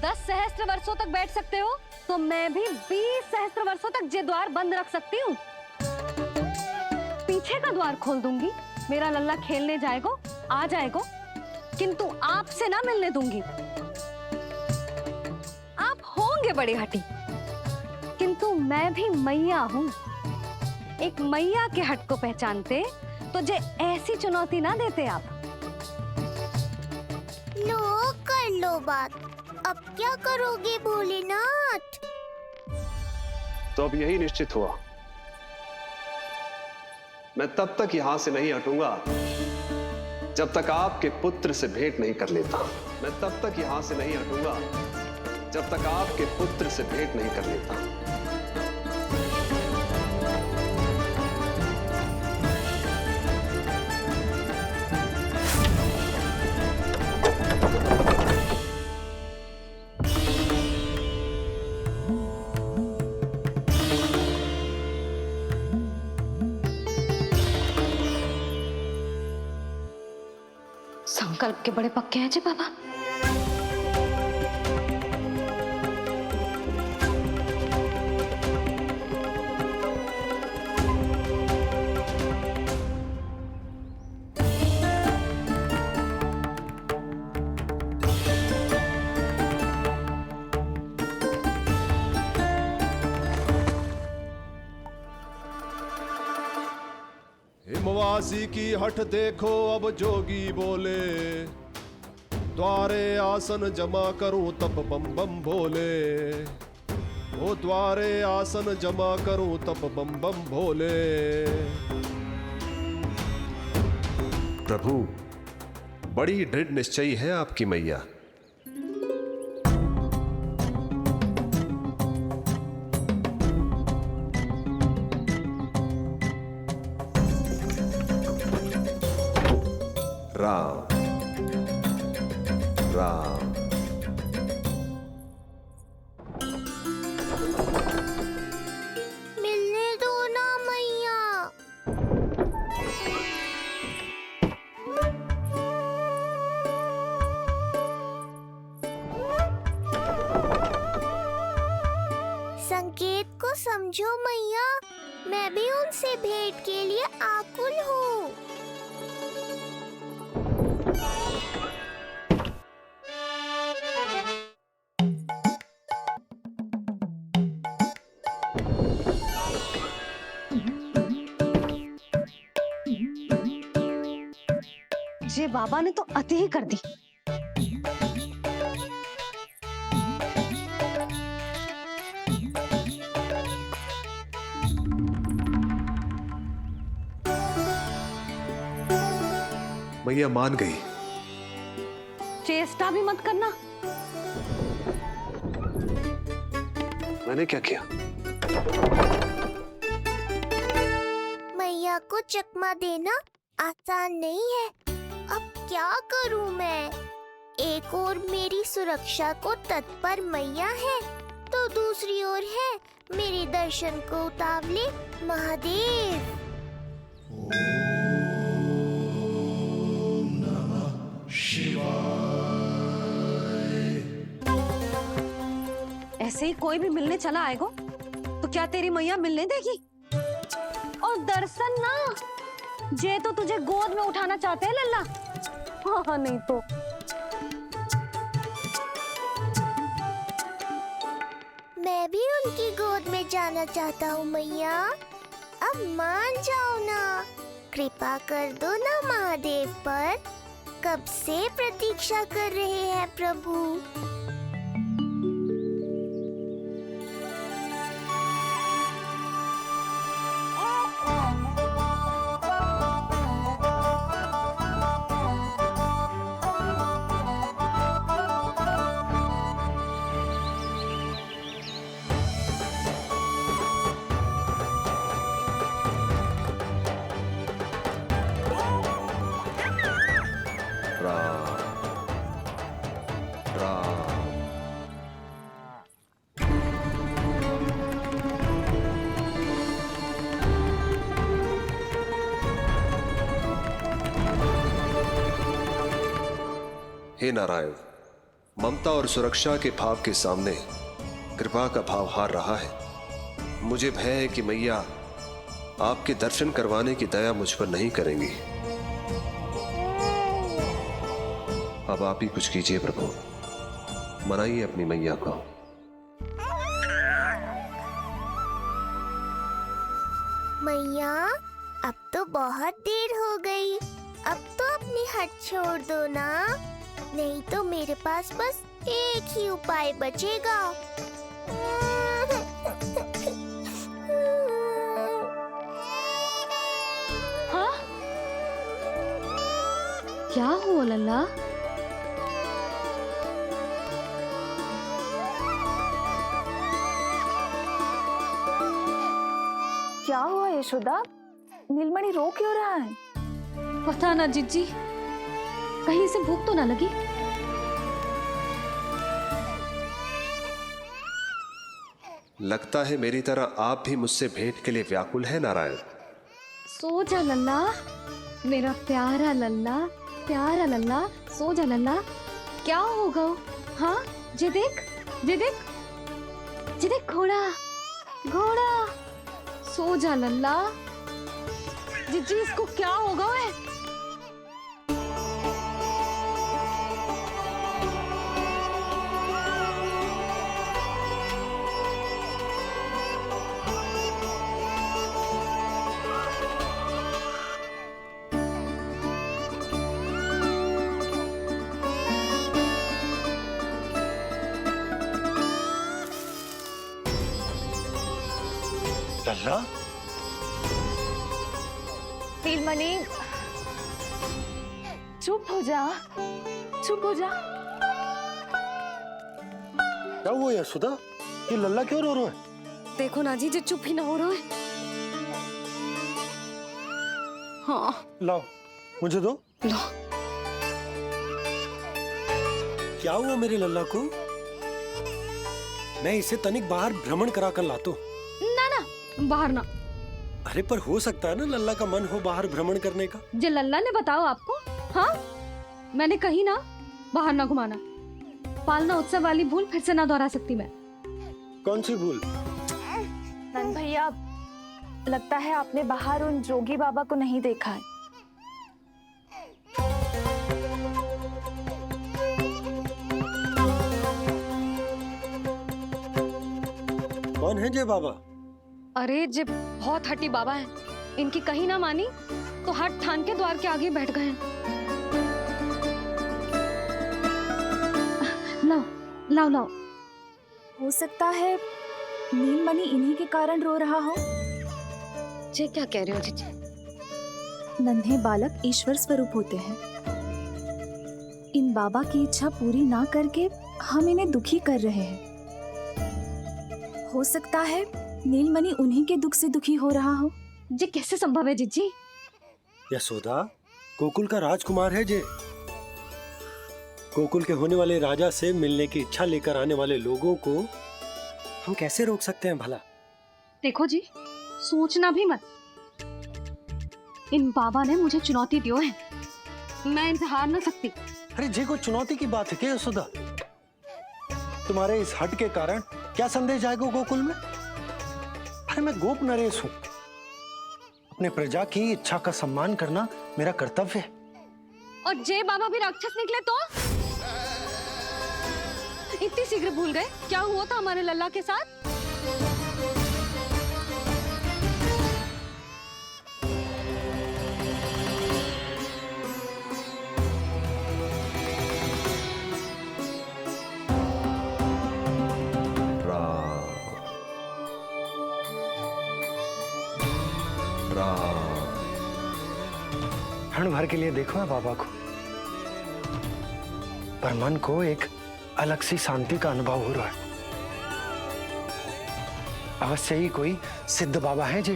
10 सहस्त्र वर्षों तक बैठ सकते हो तो मैं भी 20 सहस्त्र वर्षों तक ये द्वार बंद रख सकती हूँ। पीछे का द्वार खोल दूंगी, मेरा लल्ला खेलने जाएगा, आ जाएगा, किंतु आपसे ना मिलने दूंगी। आप होंगे बड़ी हठी, किंतु मैं भी मैया हूँ। एक मैया के हट को पहचानते तो जे ऐसी चुनौती ना देते आप। लो कर लो बात, अब क्या करोगे भोलेनाथ? तो अब यही निश्चित हुआ, मैं तब तक यहां से नहीं हटूंगा जब तक आपके पुत्र से भेंट नहीं कर लेता। मैं तब तक यहां से नहीं हटूंगा जब तक आपके पुत्र से भेंट नहीं कर लेता। संकल्प के बड़े पक्के हैं जी बाबा। हिमवासी की हठ देखो अब जोगी बोले, द्वारे आसन जमा करूं तब बम बम भोले। ओ द्वारे आसन जमा करूं तब बम बम भोले। प्रभु, बड़ी दृढ़ निश्चयी है आपकी मैया। राम राम। मिलने दो ना मैया। संकेत को समझो मैया, मैं भी उनसे भेंट के लिए आकुल हूँ। ये बाबा ने तो अति ही कर दी। मैया मान गई। चेष्टा भी मत करना। मैंने क्या किया? मैया को चकमा देना आसान नहीं है। अब क्या करूं मैं? एक ओर मेरी सुरक्षा को तत्पर मैया है, तो दूसरी ओर है मेरे दर्शन को उतावले महादेव। ऐसे ही कोई भी मिलने चला आएगा तो क्या तेरी मैया मिलने देगी? और दर्शन ना, जे तो तुझे गोद में उठाना चाहते हैं लल्ला। हाँ नहीं तो मैं भी उनकी गोद में जाना चाहता हूँ मैया। अब मान जाओ ना, कृपा कर दो ना महादेव पर। कब से प्रतीक्षा कर रहे हैं प्रभु। हे नारायण, ममता और सुरक्षा के भाव के सामने कृपा का भाव हार रहा है। मुझे भय है कि मैया आपके दर्शन करवाने की दया मुझ पर नहीं करेंगी। अब आप ही कुछ कीजिए प्रभु, मनाइए अपनी मैया को। मैया, अब तो बहुत देर हो गई। अब तो अपनी हट छोड़ दो ना, नहीं तो मेरे पास बस एक ही उपाय बचेगा। हाँ? क्या हुआ लल्ला? क्या हुआ यशोदा? नीलमणि रो क्यों रहा है? पता ना जिज्जी, कहीं से भूख तो ना लगी। लगता है मेरी तरह आप भी मुझसे भेंट के लिए व्याकुल है नारायण। सो जा लल्ला, मेरा प्यारा लल्ला, प्यारा लल्ला, सो जा लल्ला। क्या होगा? हाँ, जे देख, जे देख, जे देख, घोड़ा, घोड़ा। सो जा लल्ला। जिज्जी, इसको क्या होगा? है लल्ला, नीलमणि, चुप हो जा, चुप हो जा। क्या हुआ यशोदा? ये लल्ला क्यों रो रहा है? देखो ना जी, जे चुप ही ना हो रहा है। हाँ, लाओ, मुझे दो। लो। क्या हुआ मेरे लल्ला को? मैं इसे तनिक बाहर भ्रमण करा कर लाता हूं। ना ना, बाहर ना। अरे पर हो सकता है ना लल्ला का मन हो बाहर भ्रमण करने का। जे लल्ला ने बताओ आपको? हाँ, मैंने कही ना बाहर ना घुमाना। पालना उत्सव वाली भूल फिर से ना दोहरा सकती मैं। कौन सी भूल? नंद भैया, लगता है आपने बाहर उन जोगी बाबा को नहीं देखा है। कौन है जय बाबा? अरे जे बहुत हट्टी बाबा है, इनकी कहीं ना मानी तो हट ठान के द्वार के आगे बैठ गए हैं। लाओ लाओ लाओ। हो सकता है नीलमणि इन्हीं के कारण रो रहा हो। जे क्या कह रहे हो जीजी? नन्हे बालक ईश्वर स्वरूप होते हैं। इन बाबा की इच्छा पूरी ना करके हम इन्हें दुखी कर रहे हैं। हो सकता है नीलमणि उन्हीं के दुख से दुखी हो रहा हो। जे कैसे संभव है जीजी? यशोदा, गोकुल का राजकुमार है जे। गोकुल के होने वाले राजा से मिलने की इच्छा लेकर आने वाले लोगों को हम कैसे रोक सकते हैं भला? देखो जी, सोचना भी मत। इन बाबा ने मुझे चुनौती दियो है, मैं इनसे हार ना सकती। अरे जी, कोई चुनौती की बात है क्या यशोदा? तुम्हारे इस हट के कारण क्या संदेश जाएगा गोकुल में? अरे मैं गोप नरेश हूं। अपने प्रजा की इच्छा का सम्मान करना मेरा कर्तव्य है। और जे बाबा भी राक्षस निकले तो? इतनी शीघ्र भूल गए क्या हुआ था हमारे लल्ला के साथ? क्षण भर के लिए देखो है बाबा को, पर मन को एक अलग सी शांति का अनुभव हो रहा है। अवश्य ही कोई सिद्ध बाबा है जी।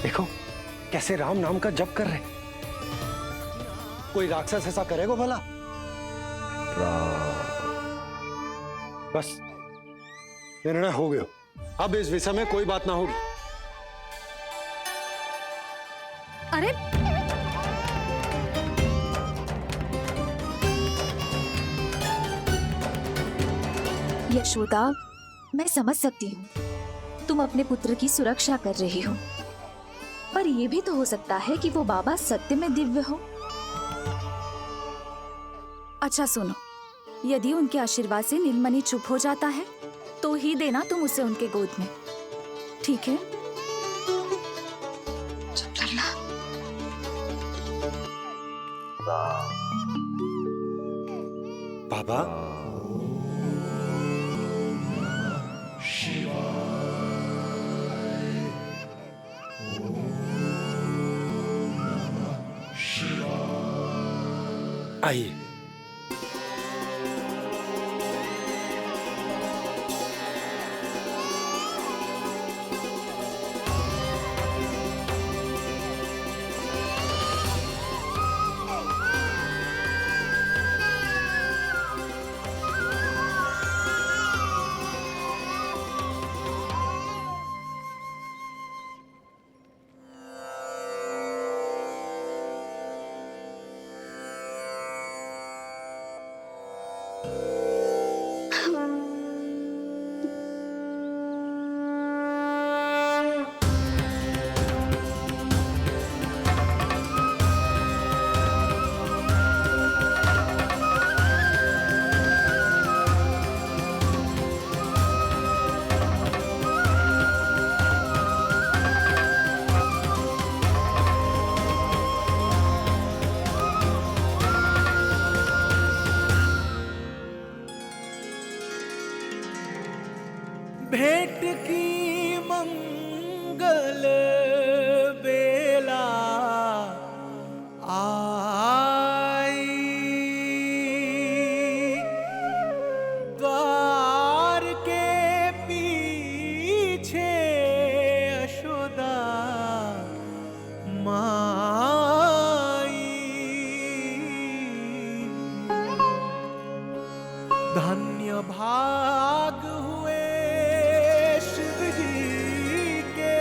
देखो कैसे राम नाम का जप कर रहे। कोई राक्षस ऐसा करेगा भला? बस निर्णय हो गया, अब इस विषय में कोई बात ना होगी। अरे यशोदा, मैं समझ सकती हूँ तुम अपने पुत्र की सुरक्षा कर रही हो, पर यह भी तो हो सकता है कि वो बाबा सत्य में दिव्य हो। अच्छा सुनो, यदि उनके आशीर्वाद से नीलमणि चुप हो जाता है तो ही देना तुम उसे उनके गोद में, ठीक है? चुप करना। बाबा, आइए। भेंट की मंगल बेला आई, द्वार के पीछे यशोदा माई। धन्य भाग हुए शिव जी के,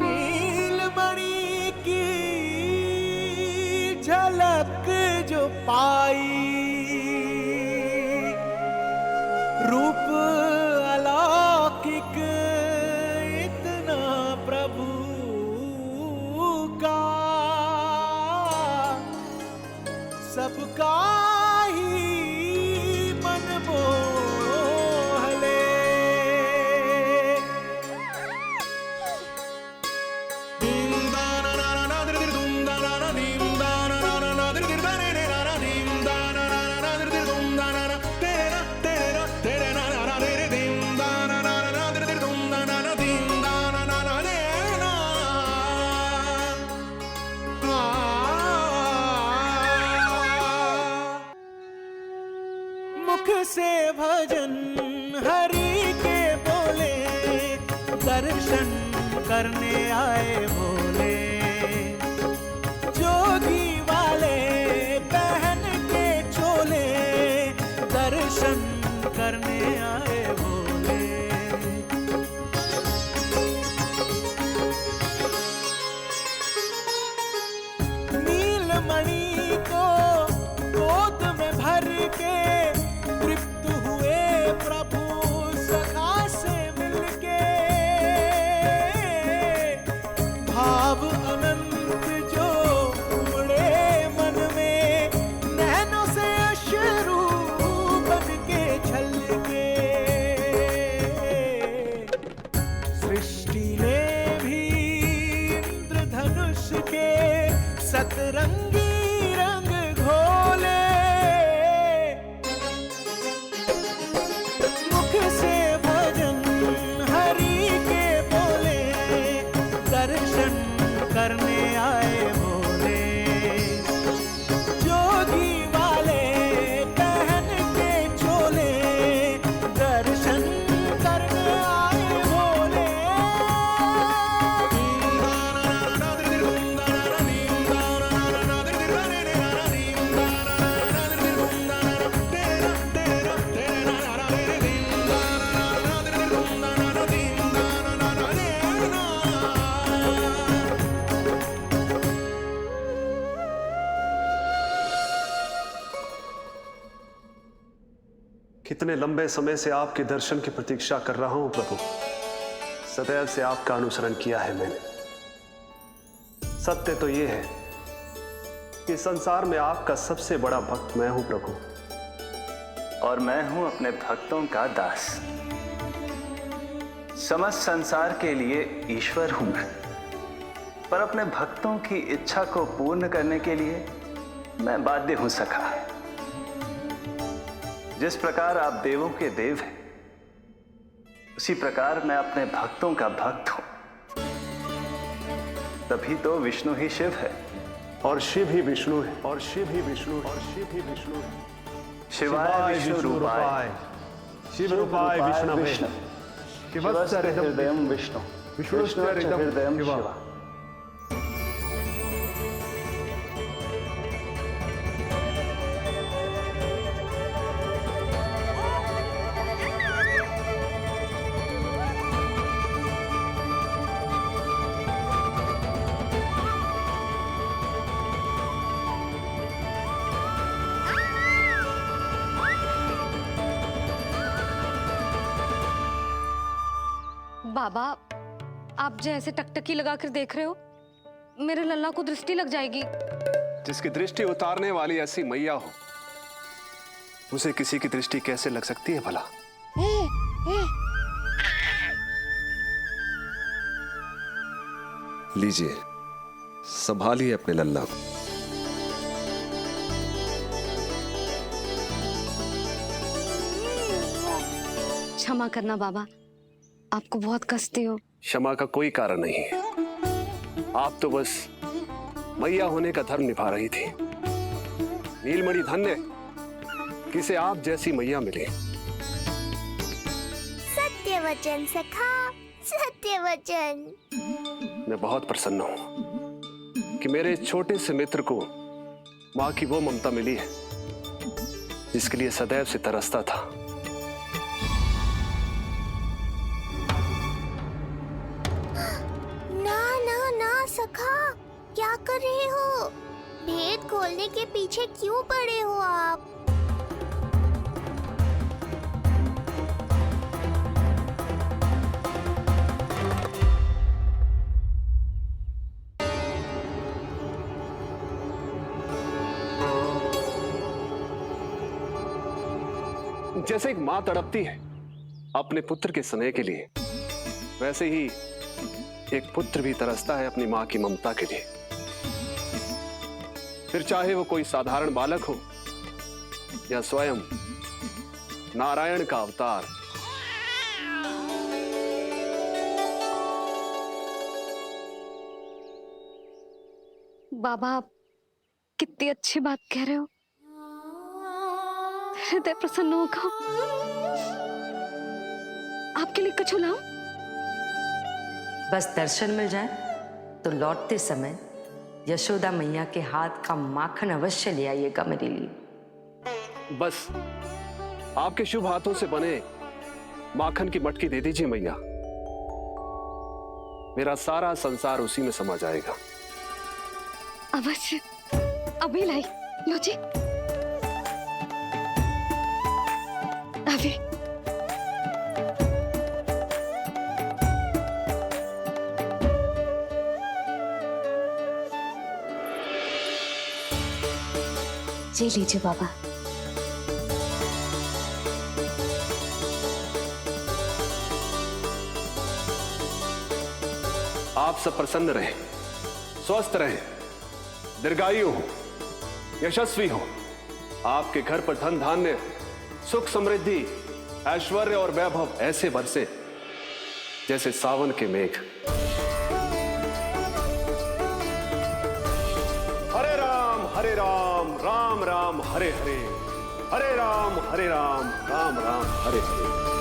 नीलमणि की झलक जो पाई। रूप अलौकिक इतना प्रभु का, सबका ही मन मोह ले। मुख से भजन हरि के बोले, दर्शन करने आए भोले। जोगी वाले पहन के चोले, दर्शन करने आए भोले। नीलमणि को गोद में भर के तृप्त हुए प्रभु सखा से मिलके। भाव अनंत जो उमड़े मन में, नैनों से अश्रु बन के छलके। सृष्टि ने भी इंद्रधनुष के सतरंगी रंग घोले। मुख से भजन हरि के बोले, दर्शन करने आए भोले। जोगी वाले पहन के चोले, दर्शन करने आए भोले। कितने लंबे समय से आपके दर्शन की प्रतीक्षा कर रहा हूं प्रभु। सदैव से आपका अनुसरण किया है मैंने। सत्य तो यह है कि संसार में आपका सबसे बड़ा भक्त मैं हूं प्रभु, और मैं हूं अपने भक्तों का दास। समस्त संसार के लिए ईश्वर हूं मैं, पर अपने भक्तों की इच्छा को पूर्ण करने के लिए मैं बाध्य हूं सखा। जिस प्रकार आप देवों के देव हैं, उसी प्रकार मैं अपने भक्तों का भक्त हूं। तभी तो विष्णु ही शिव है, और शिव ही विष्णु है, और शिव ही विष्णु है, और शिव ही विष्णु है। शिवाय विष्णु रूपाय, शिव रूपाय विष्णवे, शिवस्य हृदयं विष्णु, विष्णुश्च हृदयं शिवा। बाबा, आप जैसे टकटकी लगाकर देख रहे हो, मेरे लल्ला को दृष्टि लग जाएगी। जिसकी दृष्टि उतारने वाली ऐसी मैया हो, उसे किसी की दृष्टि कैसे लग सकती है भला? लीजिए, संभालिए अपने लल्ला को। क्षमा करना बाबा, आपको बहुत कष्ट हो। क्षमा का कोई कारण नहीं है। आप तो बस मैया होने का धर्म निभा रही थी। नीलमणि धन्य किसे आप जैसी मैया मिले। सत्य वचन सखा, सत्य वचन। मैं बहुत प्रसन्न हूं कि मेरे इस छोटे से मित्र को मां की वो ममता मिली है जिसके लिए सदैव से तरसता था। सखा, क्या कर रहे हो? भेद खोलने के पीछे क्यों पड़े हो आप? जैसे एक मां तड़पती है अपने पुत्र के स्नेह के लिए, वैसे ही एक पुत्र भी तरसता है अपनी मां की ममता के लिए। फिर चाहे वो कोई साधारण बालक हो या स्वयं नारायण का अवतार। बाबा, आप कितनी अच्छी बात कह रहे हो। हृदय प्रसन्न होगा। आपके लिए कछु लाऊं? बस दर्शन मिल जाए तो लौटते समय यशोदा मैया के हाथ का माखन अवश्य ले आइएगा मेरे लिए। बस आपके शुभ हाथों से बने माखन की मटकी दे दीजिए मैया। मेरा सारा संसार उसी में समा जाएगा। अवश्य, अभी लाई। लो जी, अभी। जी लीजिए बाबा। आप सब प्रसन्न रहें, स्वस्थ रहें, दीर्घायु हो, यशस्वी हो। आपके घर पर धन धान्य, सुख समृद्धि, ऐश्वर्य और वैभव ऐसे बरसे जैसे सावन के मेघ। हरे राम, राम राम हरे हरे, हरे राम, राम राम, हरे हरे।